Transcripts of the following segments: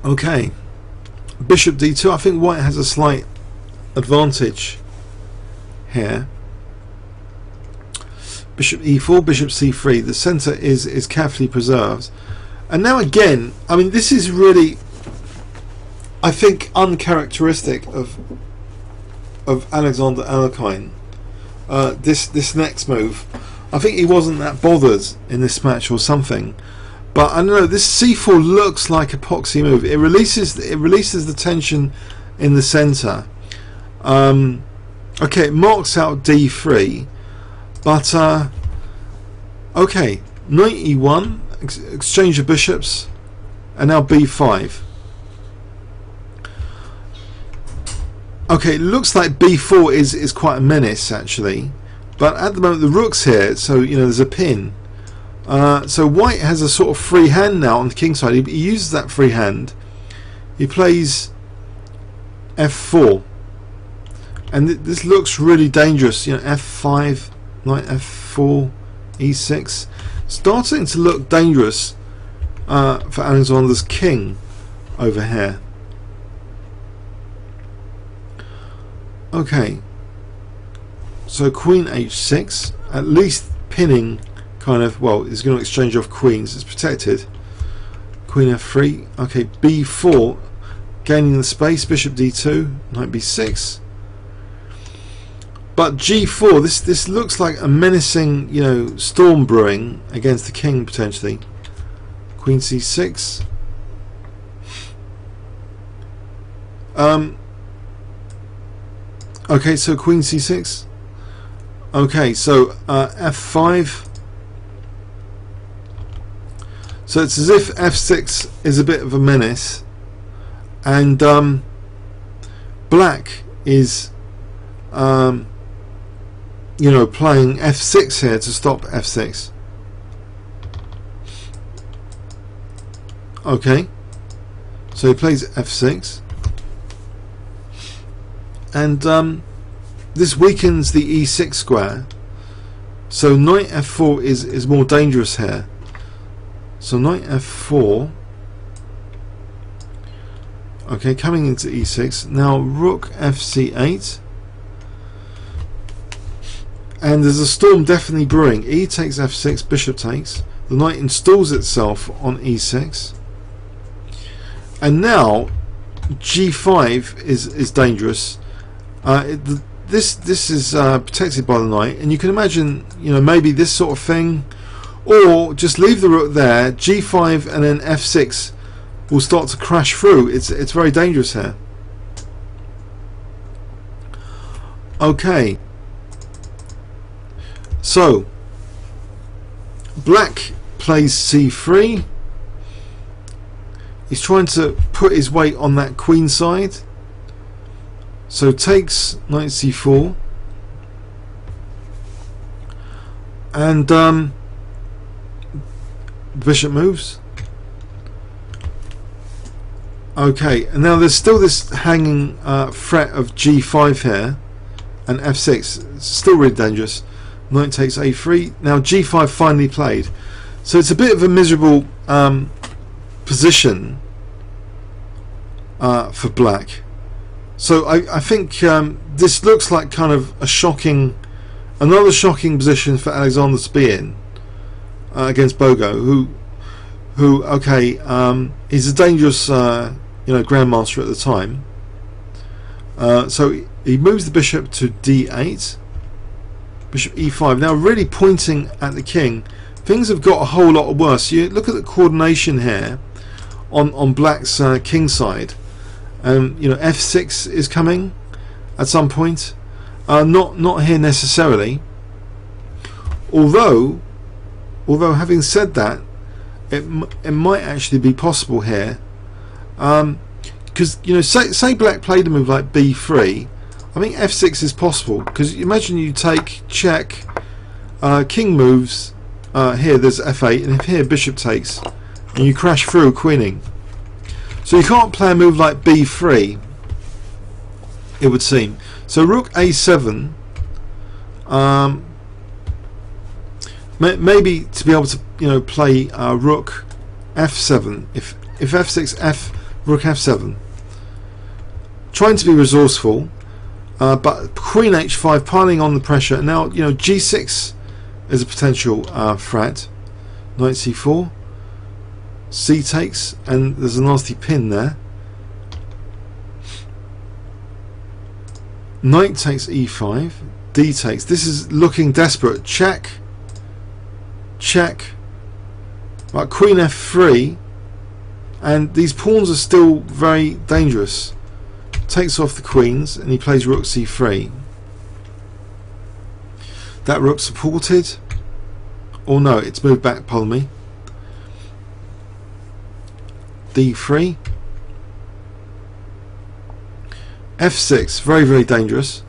Okay, bishop d2. I think white has a slight advantage here. Bishop e4, bishop c3. The center is carefully preserved. And now again, I mean, this is really, I think, uncharacteristic of Alexander Alekhine. This next move, I think he wasn't that bothered in this match or something. But I don't know, this c4 looks like epoxy move. It releases the tension in the center. Okay, it marks out d3, but okay, knight e1, exchange of bishops, and now b5. Okay, it looks like b4 is quite a menace actually, but at the moment the rook's here, so you know there's a pin. So white has a sort of free hand now on the king side. He uses that free hand. He plays f4, and this looks really dangerous. You know, f5, knight f4, e6, starting to look dangerous for Alexander's king over here. Okay, so queen h6, at least pinning. Kind of, well, it's going to exchange off queens, it's protected. Queen f3, okay, b4, gaining the space, bishop d2, knight b6. But g4, this looks like a menacing, you know, storm brewing against the king potentially. Queen c6. Okay, so queen c6. Okay, so f5. So it's as if f6 is a bit of a menace, and black is you know, playing f6 here to stop f6. Okay, so he plays f6, and this weakens the e6 square, so knight f4 is more dangerous here. So knight f4, okay, coming into e6. Now rook fc8, and there's a storm definitely brewing. E takes f6, bishop takes. The knight installs itself on e6, and now g5 is dangerous. This is protected by the knight, and you can imagine, you know, maybe this sort of thing. Or just leave the rook there, g5 and then f6 will start to crash through. It's very dangerous here. Okay, so black plays c3. He's trying to put his weight on that queen side, so takes knight c4, and bishop moves. Okay, and now there's still this hanging threat of g5 here, and f6. It's still really dangerous. Knight takes a3. Now g5 finally played, so it's a bit of a miserable position for black. So I think this looks like kind of another shocking position for Alexander to be in. Against Bogo, who okay, he's a dangerous you know, grandmaster at the time. So he moves the bishop to d8, bishop e5. Now really pointing at the king. Things have got a whole lot worse. You look at the coordination here on black's king side. You know, f6 is coming at some point. Not here necessarily. Although having said that, it might actually be possible here, because you know, say black played a move like b3. I think f6 is possible, because imagine you take check, king moves here. There's f8, and if here bishop takes, and you crash through queening. So you can't play a move like b3, it would seem. So rook a7. Maybe to be able to, you know, play rook f7. If f6, Rook f7. Trying to be resourceful, but Queen h5 piling on the pressure. Now, you know, g6 is a potential threat. Knight c4. C takes, and there's a nasty pin there. Knight takes e5. D takes. This is looking desperate. Check. Check. Right, Queen f3. And these pawns are still very dangerous. Takes off the queens, and he plays rook c3. That rook supported. Or no, it's moved back, pardon me. d3. f6, very, very dangerous.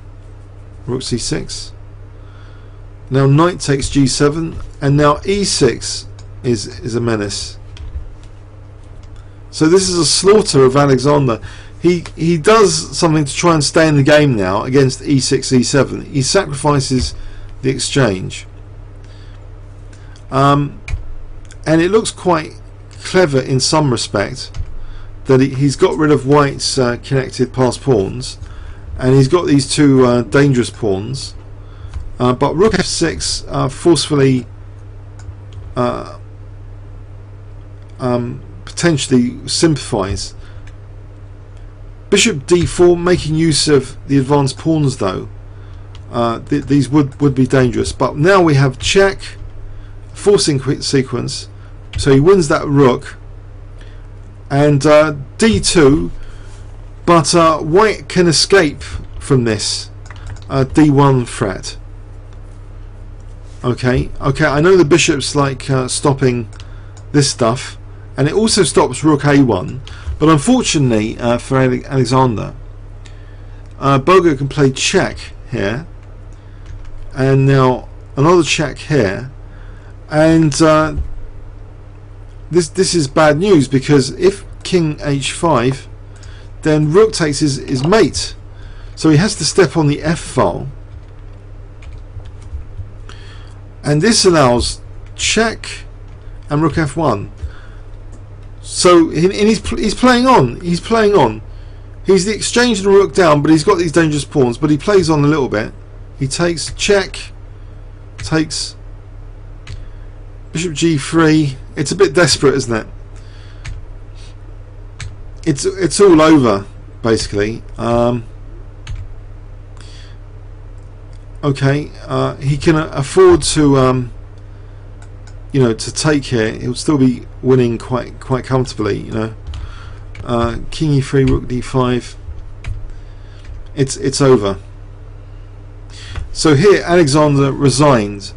Rook c6. Now knight takes g7, and now e6 is a menace. So this is a slaughter of Alexander. He does something to try and stay in the game now against e6, e7. He sacrifices the exchange. And it looks quite clever in some respect that he's got rid of white's connected passed pawns, and he's got these two dangerous pawns, but rook f6 forcefully potentially simplifies. Bishop d4 making use of the advanced pawns though. These would be dangerous, but now we have check, forcing sequence, so he wins that rook, and d2, but white can escape from this d1 threat. Okay, I know the bishop's like stopping this stuff, and it also stops rook a1, but unfortunately for Alexander, Bogo can play check here, and now another check here, and this is bad news, because if king h5, then rook takes his mate, so he has to step on the f file, and this allows check and rook f1. So he's playing on. He's the exchange and rook down, but he's got these dangerous pawns, but he plays on a little bit. He takes check, takes bishop g3. It's a bit desperate, isn't it? It's all over basically. Okay, he can afford to to take here. He'll still be winning quite comfortably, you know. King e3, rook d5. It's over. So here Alexander resigned.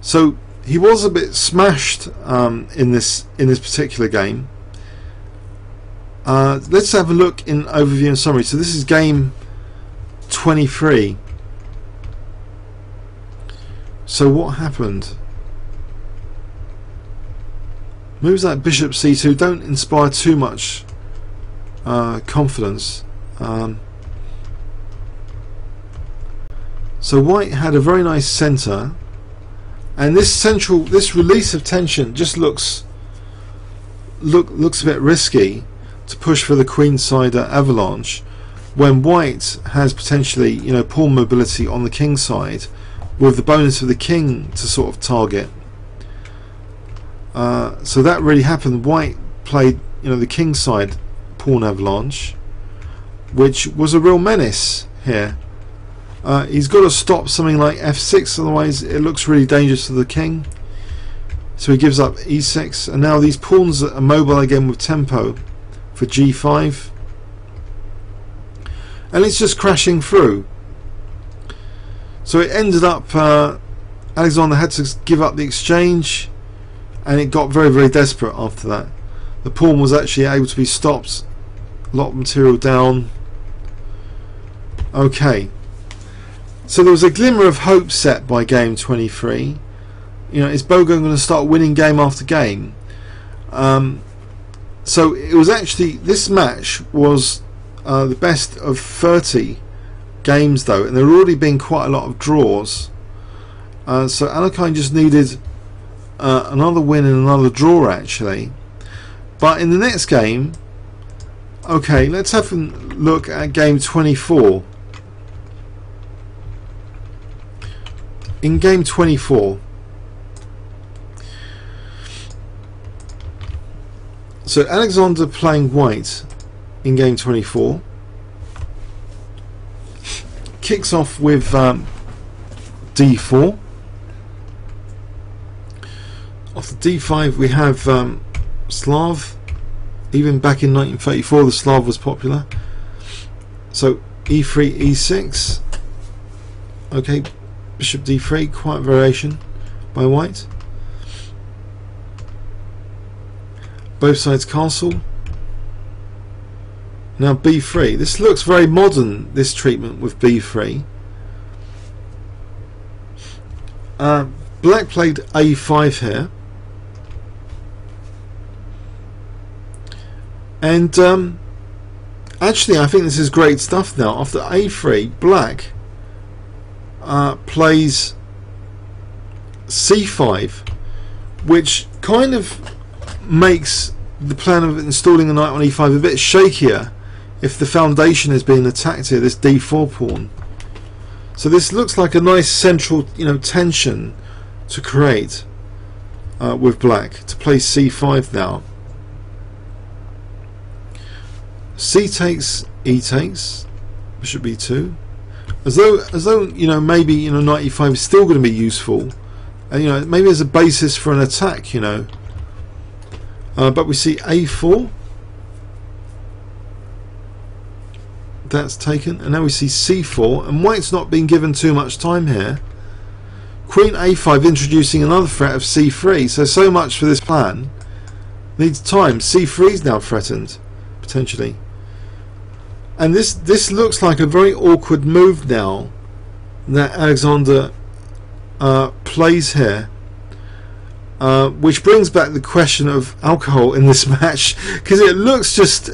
So he was a bit smashed in this particular game. Let's have a look in overview and summary. So this is game 23. So what happened? Moves like bishop c2 don't inspire too much confidence. So white had a very nice center, and this release of tension just looks a bit risky to push for the queenside avalanche, when white has potentially, you know, pawn mobility on the king side, with the bonus of the king to sort of target. So that really happened. White played, you know, the king side pawn avalanche, which was a real menace here. He's got to stop something like f6, otherwise it looks really dangerous to the king. So he gives up e6, and now these pawns are mobile again with tempo for g5, and it's just crashing through. So it ended up Alexander had to give up the exchange, and it got very, very desperate after that. The pawn was actually able to be stopped, a lot of material down. Okay, so there was a glimmer of hope set by game 23. You know, is Bogo going to start winning game after game? So it was actually, this match was the best of 30 games though, and there had already been quite a lot of draws. So Alekhine just needed another win and another draw actually. But in the next game, Okay, let's have a look at game 24. In game 24, so Alexander playing white in game 24 kicks off with d4. After d5 we have Slav. Even back in 1934 the Slav was popular. So e3, e6. Okay, bishop d3, quiet variation by white. Both sides castle. Now b3. This looks very modern, this treatment with b3. Black played a5 here. And actually I think this is great stuff now. After a3, black plays c5, which kind of makes the plan of installing a knight on e5 a bit shakier if the foundation is being attacked here, this d4 pawn. So this looks like a nice central, tension to create with black, to play c5 now. C takes, E takes, bishop b2, as though maybe knight e5 is still going to be useful, and maybe as a basis for an attack, but we see a4, that's taken, and now we see c4, and white's not being given too much time here. Queen a5 introducing another threat of c3, so much for this plan needs time. c3 is now threatened potentially. And this looks like a very awkward move now that Alexander plays here, which brings back the question of alcohol in this match, because it looks just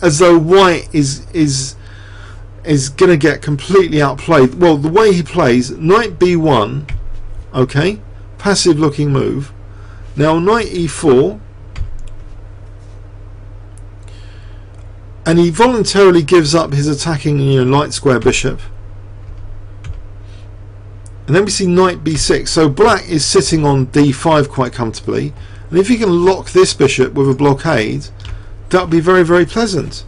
as though white is going to get completely outplayed. Well, the way he plays, knight b1, okay, passive looking move. Now knight e4. And he voluntarily gives up his attacking, light square bishop. And then we see knight b6. So black is sitting on d5 quite comfortably. And if he can lock this bishop with a blockade, that would be very, very pleasant.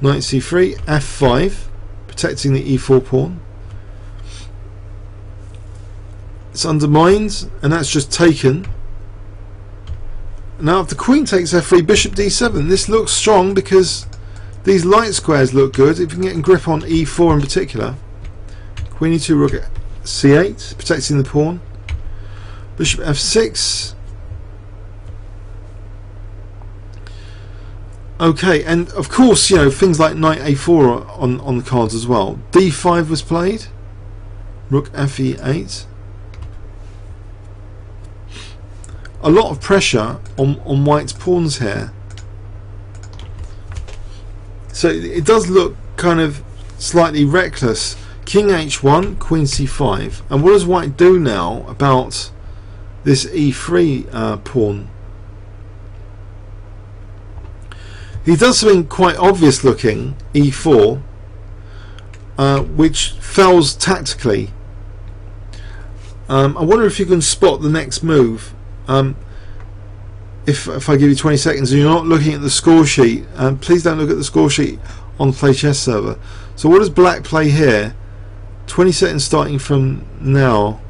Knight c3, f5, protecting the e4 pawn. It's undermined, and that's just taken. Now if the queen takes f3, bishop d7, this looks strong because these light squares look good. If you can get grip on e4 in particular. Queen e2, rook c8, protecting the pawn. Bishop f6. Okay, and of course, things like knight a4 are on the cards as well. d5 was played. Rook fe8. A lot of pressure on white's pawns here. So it does look kind of slightly reckless. King h1, queen c5. And what does white do now about this e3 pawn? He does something quite obvious looking, e4, which fails tactically. I wonder if you can spot the next move. If I give you 20 seconds and you're not looking at the score sheet, please don't look at the score sheet on Play Chess server. So what does black play here? 20 seconds starting from now.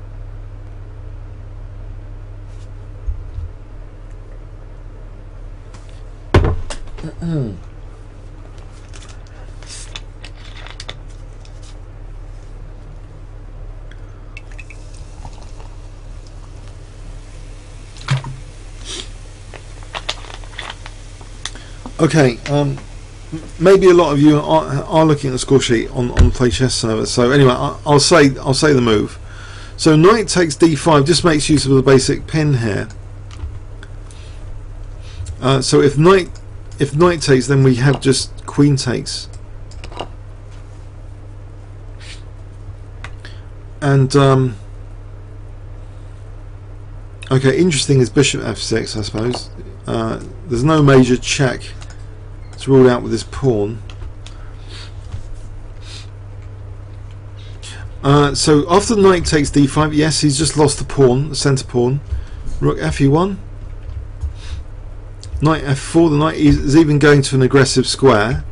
Okay, maybe a lot of you are looking at the score sheet on Play Chess server. So anyway, I'll say the move. So knight takes d5 just makes use of the basic pin here. So if knight takes, then we have just queen takes. And okay, interesting is bishop f6, I suppose. There's no major check It's ruled out with this pawn. So after the knight takes d5, yes, he's just lost the pawn, the centre pawn. Rook fe1. Knight f4. The knight is even going to an aggressive square,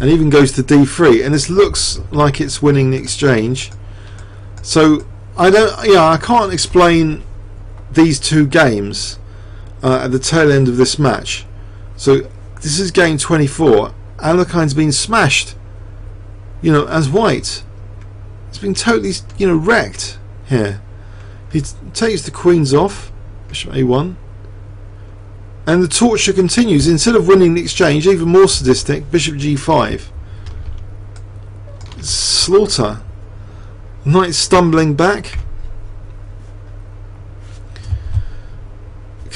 and even goes to d3. And this looks like it's winning the exchange. So I can't explain these two games at the tail end of this match. So this is game 24. Alekhine's been smashed, as white. It's been totally, wrecked here. He takes the queens off, bishop a1, and the torture continues. Instead of winning the exchange, even more sadistic, bishop g5. Slaughter. Knight stumbling back.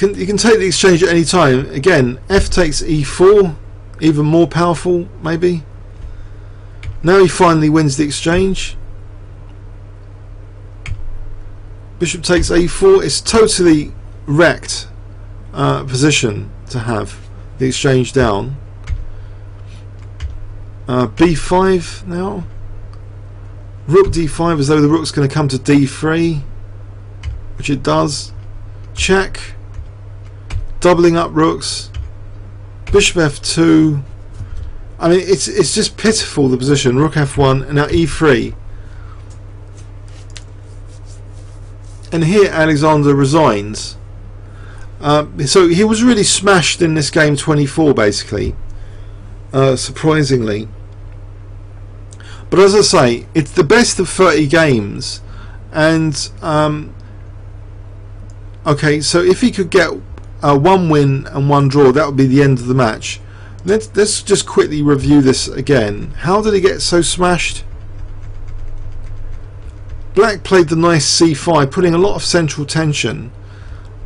You can take the exchange at any time. Again, f takes e4, even more powerful, maybe. Now he finally wins the exchange. Bishop takes a4. It's totally wrecked position to have the exchange down. b5 now. Rook d5, as though the rook's going to come to d3, which it does. Check. Doubling up rooks. Bishop f2. I mean, it's just pitiful, the position. Rook f1 and now e3. And here Alexander resigns. So he was really smashed in this game 24, basically. Surprisingly. But as I say, it's the best of 30 games. And okay, so if he could get one win and one draw, that would be the end of the match. Let's just quickly review this again. How did he get so smashed? Black played the nice c5, putting a lot of central tension.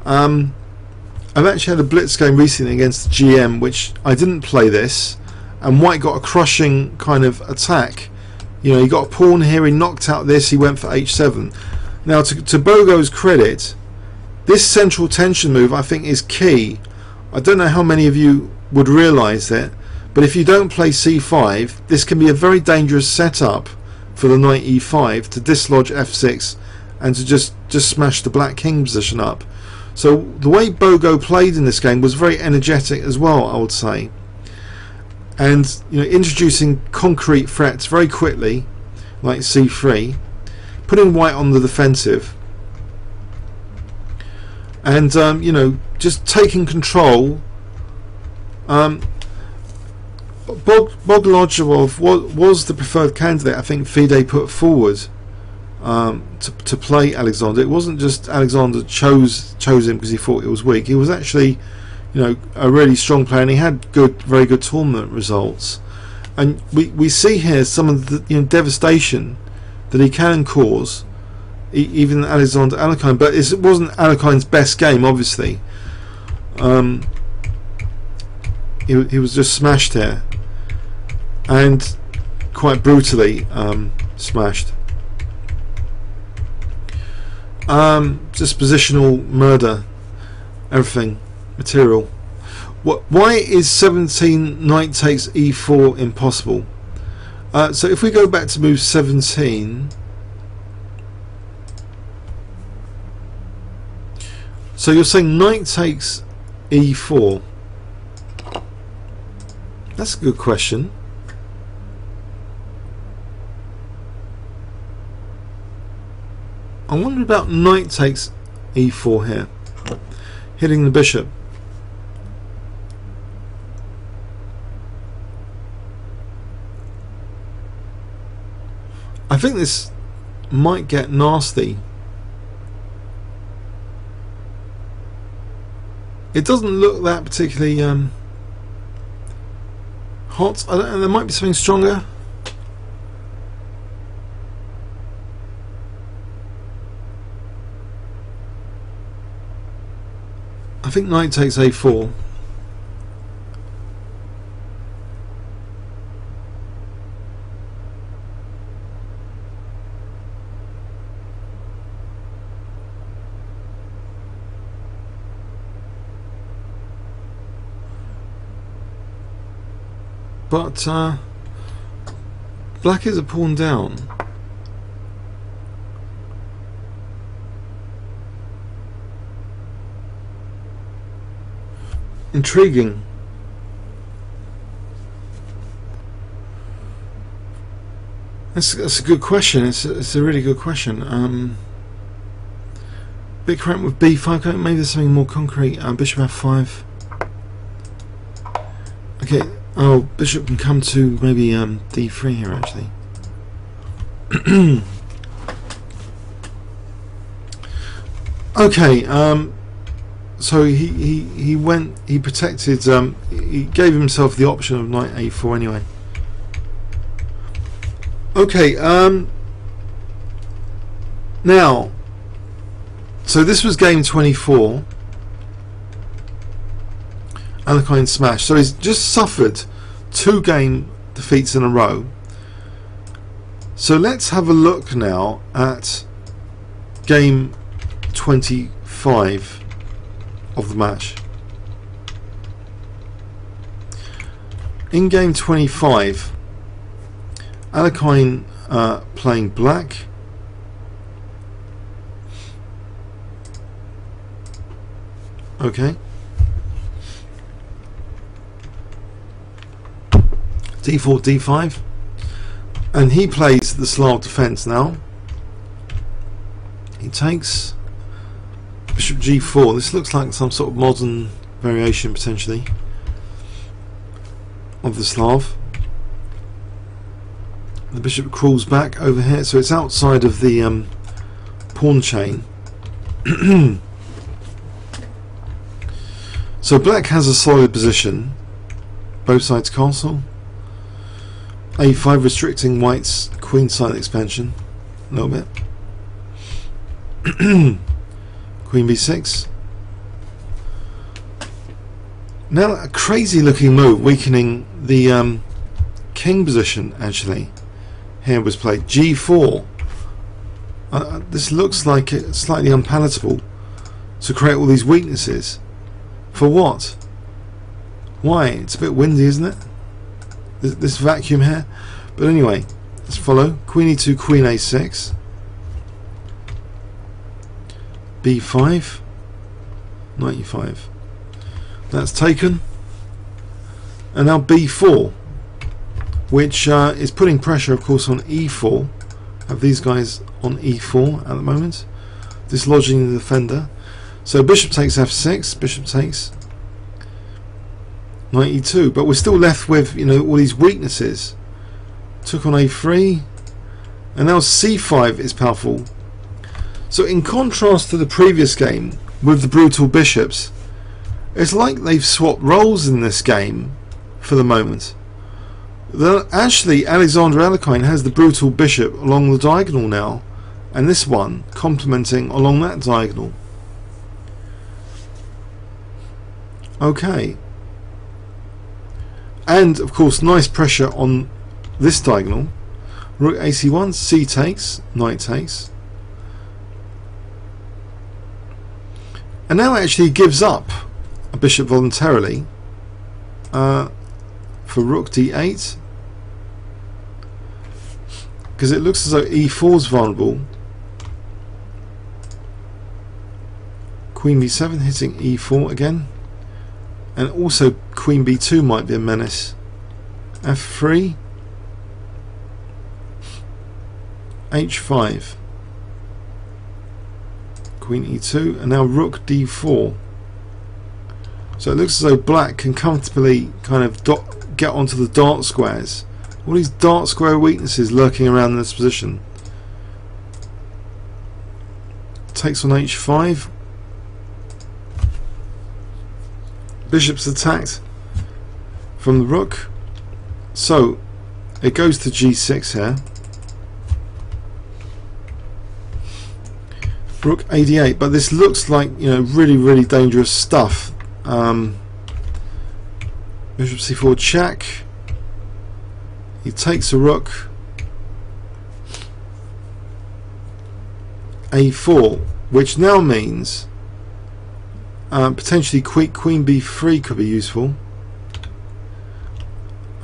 I've actually had a blitz game recently against the GM, which I didn't play this, and white got a crushing kind of attack. He got a pawn here, he knocked out this, he went for h7. Now to Bogo's credit, this central tension move I think is key. I don't know how many of you would realise it, but if you don't play c5, this can be a very dangerous setup for the knight e5 to dislodge f6 and to just smash the black king position up. So the way Bogo played in this game was very energetic as well, I would say, and introducing concrete threats very quickly, like c3, putting white on the defensive, and just taking control. Bogoljubov was the preferred candidate, I think FIDE put forward to play Alexander. It wasn't just Alexander chose him because he thought it was weak. He was actually a really strong player, and he had very good tournament results. And we see here some of the devastation that he can cause, even Alexander Alekhine. But it wasn't Alekhine's best game, obviously. He was just smashed here, and quite brutally smashed. Just positional murder, everything, material. Why is 17 knight takes e4 impossible? So if we go back to move 17, so you're saying knight takes e4. That's a good question. I wonder about knight takes e4 here, hitting the bishop. I think this might get nasty. It doesn't look that particularly hot. I don't know, there might be something stronger. I think knight takes a4. but black is a pawn down. Intriguing. That's a good question. It's a really good question. Bit correct with b5. Maybe there's something more concrete. Bishop f5. Okay. Oh, bishop can come to maybe d3 here actually. Okay. So he protected. He gave himself the option of knight a4 anyway. Okay, now, so this was game 24, Alekhine smash, so he's just suffered 2 game defeats in a row. So let's have a look now at game 25 of the match. In game 25, Alekhine playing black. Okay. d4, d5. And he plays the Slav defense now. He takes bishop g4. This looks like some sort of modern variation potentially of the Slav. The bishop crawls back over here, so it's outside of the pawn chain. So black has a solid position, both sides castle. a5 restricting white's queenside expansion a little bit. Queen b6. Now a crazy looking move, weakening the king position actually. Here was played g4. This looks like it's slightly unpalatable to create all these weaknesses. For what? Why? It's a bit windy, isn't it? This vacuum here. But anyway, let's follow. Queen e2, queen a6. b5. Knight e5. That's taken. And now b4. Which is putting pressure, of course, on e4. Have these guys on e4 at the moment, dislodging the defender. So bishop takes f6, bishop takes knight e2, but we're still left with, you know, all these weaknesses. Took on a3, and now c5 is powerful. So in contrast to the previous game with the brutal bishops, it's like they've swapped roles in this game for the moment. Actually, Alexander Alekhine has the brutal bishop along the diagonal now, and this one complementing along that diagonal. Okay. And of course, nice pressure on this diagonal. Rook ac1, c takes, knight takes. And now actually gives up a bishop voluntarily for rook d8. Because it looks as though e4 is vulnerable. Queen b7 hitting e4 again. And also queen b2 might be a menace. f3. h5. Queen e2. And now rook d4. So it looks as though black can comfortably kind of get onto the dark squares. All these dark square weaknesses lurking around in this position. Takes on h5. Bishop's attacked from the rook. So it goes to g6 here. Rook ad8, but this looks like, you know, really dangerous stuff. Bishop c4 check. He takes a rook. a4, which now means potentially queen b3 could be useful.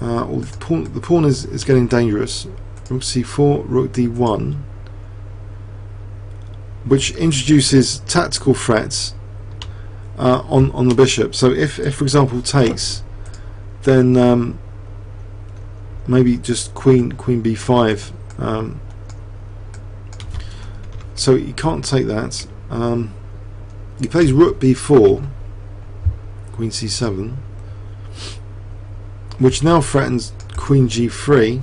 Or the pawn is getting dangerous. Rook c4, rook d1, which introduces tactical threats on the bishop. So if for example takes, then maybe just queen b5. So you can't take that. He plays rook b4, queen c7, which now threatens queen g3.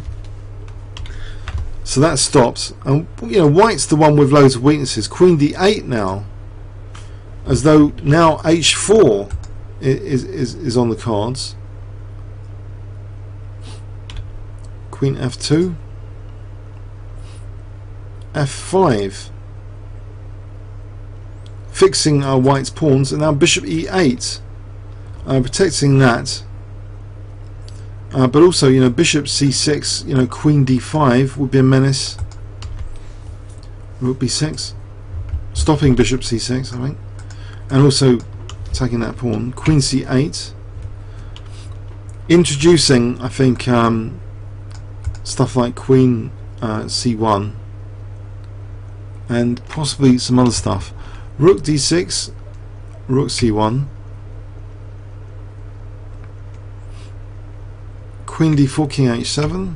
So that stops, and you know, white's the one with loads of weaknesses. Queen d8 now, as though now h4 is on the cards. Queen f2, f5, fixing white's pawns, and now bishop e8, protecting that. But also, you know, bishop c6, you know, queen d5 would be a menace. Rook b6, stopping bishop c6, I think, and also attacking that pawn. Queen c8, introducing, I think, stuff like queen c1, and possibly some other stuff. Rook d6, rook c1. Queen d4, king h7,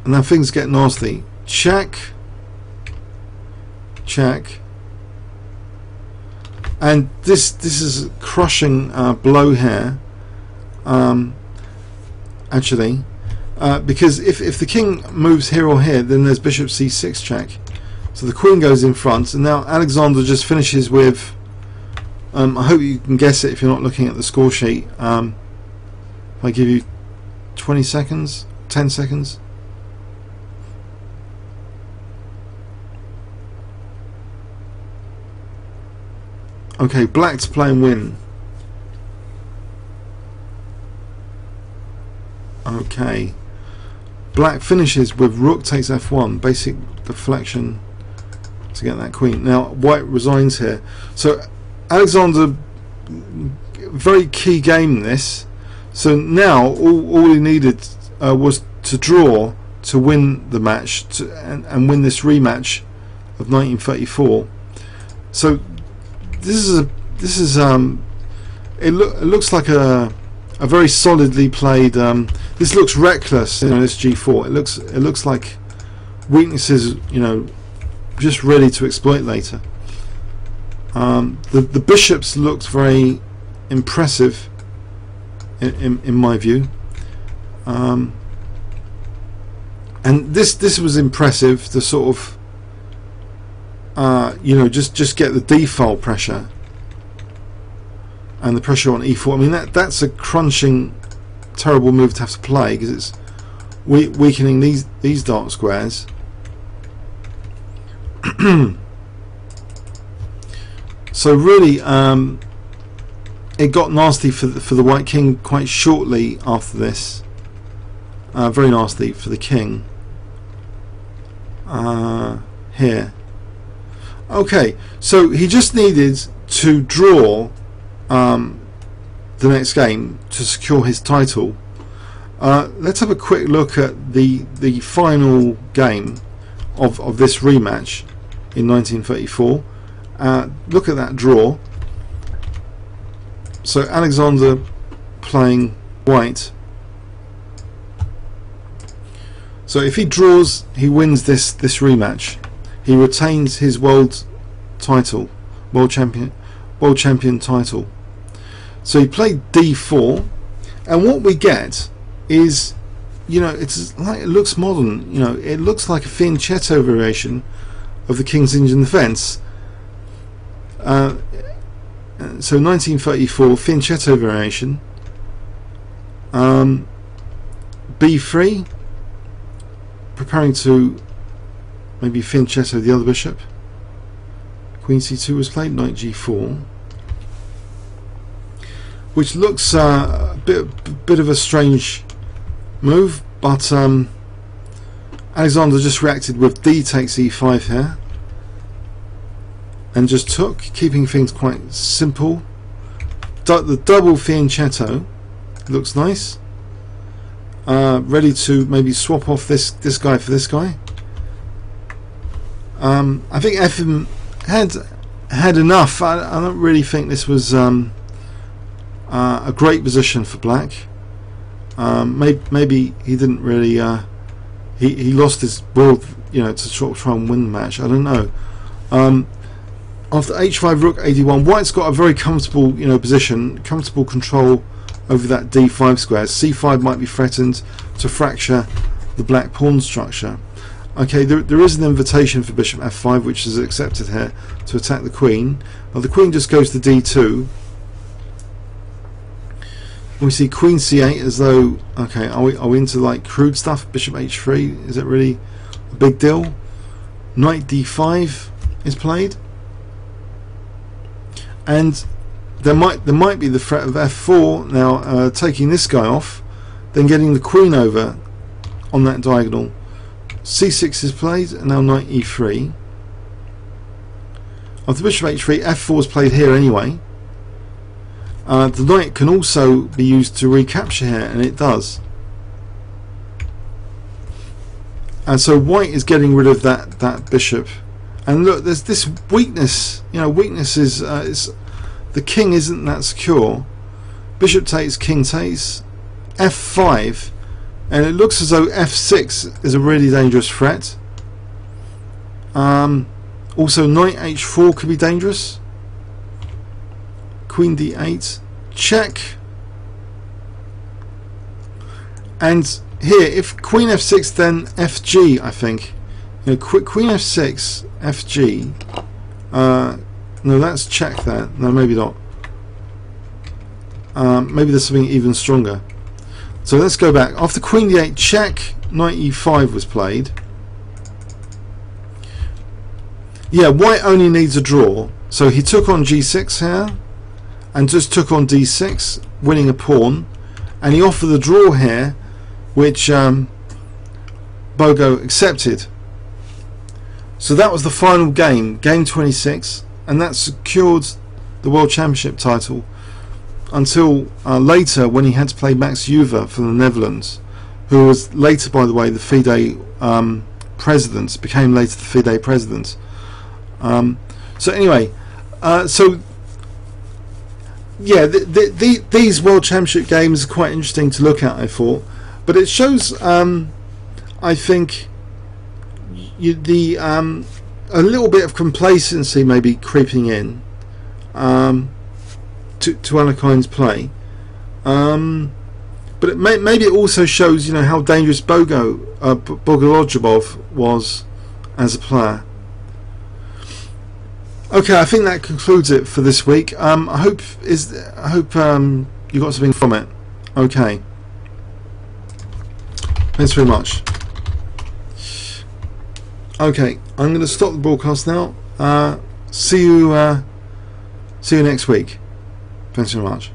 and now things get nasty. Check, check, and this is a crushing blow here. Actually, because if the king moves here or here, then there's bishop c6 check. So the queen goes in front, and now Alexander just finishes with. I hope you can guess it if you're not looking at the score sheet. If I give you 20 seconds, 10 seconds. Okay, black to play and win. Okay, black finishes with rook takes f1, basic deflection to get that queen. Now white resigns here. So Alexander, very key game in this. So now all he needed was to draw to win the match and win this rematch of 1934. So this is it looks like a very solidly played. This looks reckless, you know, this g4. It looks like weaknesses, you know, just ready to exploit later. The bishops looked very impressive in my view, and this was impressive to sort of you know, just get the default pressure and the pressure on e4. I mean that's a crunching, terrible move to have to play because it's weakening these dark squares. So really, it got nasty for the white king quite shortly after this. Very nasty for the king here. Okay, so he just needed to draw the next game to secure his title. Let's have a quick look at the final game of this rematch in 1934. Look at that draw. So Alexander playing white. So if he draws, he wins this rematch. He retains his world title, world champion title. So he played d4, and what we get is, you know, it's like, it looks modern. You know, it looks like a fianchetto variation of the King's Indian defence. So 1934 fianchetto variation. b3, preparing to maybe fianchetto the other bishop. Queen c2 was played, knight g4, which looks a bit of a strange move, but Alexander just reacted with d takes e5 here and just took, keeping things quite simple. The double fianchetto, looks nice. Ready to maybe swap off this guy for this guy. I think Efim had enough. I don't really think this was a great position for black. Maybe he didn't really. He lost his will, to sort of try and win the match. I don't know. After h5 rook a1, white's got a very comfortable position, comfortable control over that d5 square. c5 might be threatened to fracture the black pawn structure. Okay, there is an invitation for bishop f5, which is accepted here, to attack the queen. Now the queen just goes to d2. We see queen c8 as though, okay, are we into like crude stuff? Bishop h3, is it really a big deal? Knight d5 is played, and there might be the threat of f4 now, taking this guy off, then getting the queen over on that diagonal. c6 is played, and now knight e3. After bishop h3, f4 is played here anyway. The knight can also be used to recapture here, and it does. And so white is getting rid of that bishop. And look, there's this weakness. Weakness is the king isn't that secure. Bishop takes, king takes, f5, and it looks as though f6 is a really dangerous threat. Also, knight h4 could be dangerous. Queen d8, check. And here, if queen f6, then fg, I think. Queen f6, fg. No, that's check there. No, maybe not. Maybe there's something even stronger. So let's go back. After queen d8, check, knight e5 was played. Yeah, white only needs a draw. So he took on g6 here, and just took on d6, winning a pawn, and he offered the draw here, which Bogo accepted. So that was the final game, game 26, and that secured the World Championship title until later, when he had to play Max Juve from the Netherlands, who was later, by the way, the FIDE president, became later the FIDE president. So anyway, yeah, these World Championship games are quite interesting to look at, I thought, but it shows, I think, a little bit of complacency maybe creeping in to Alekhine's play, but maybe it also shows, how dangerous Bogoljubov was as a player. Okay, I think that concludes it for this week. I hope you got something from it. Okay, thanks very much. Okay, I'm going to stop the broadcast now. See you next week. Thanks very much.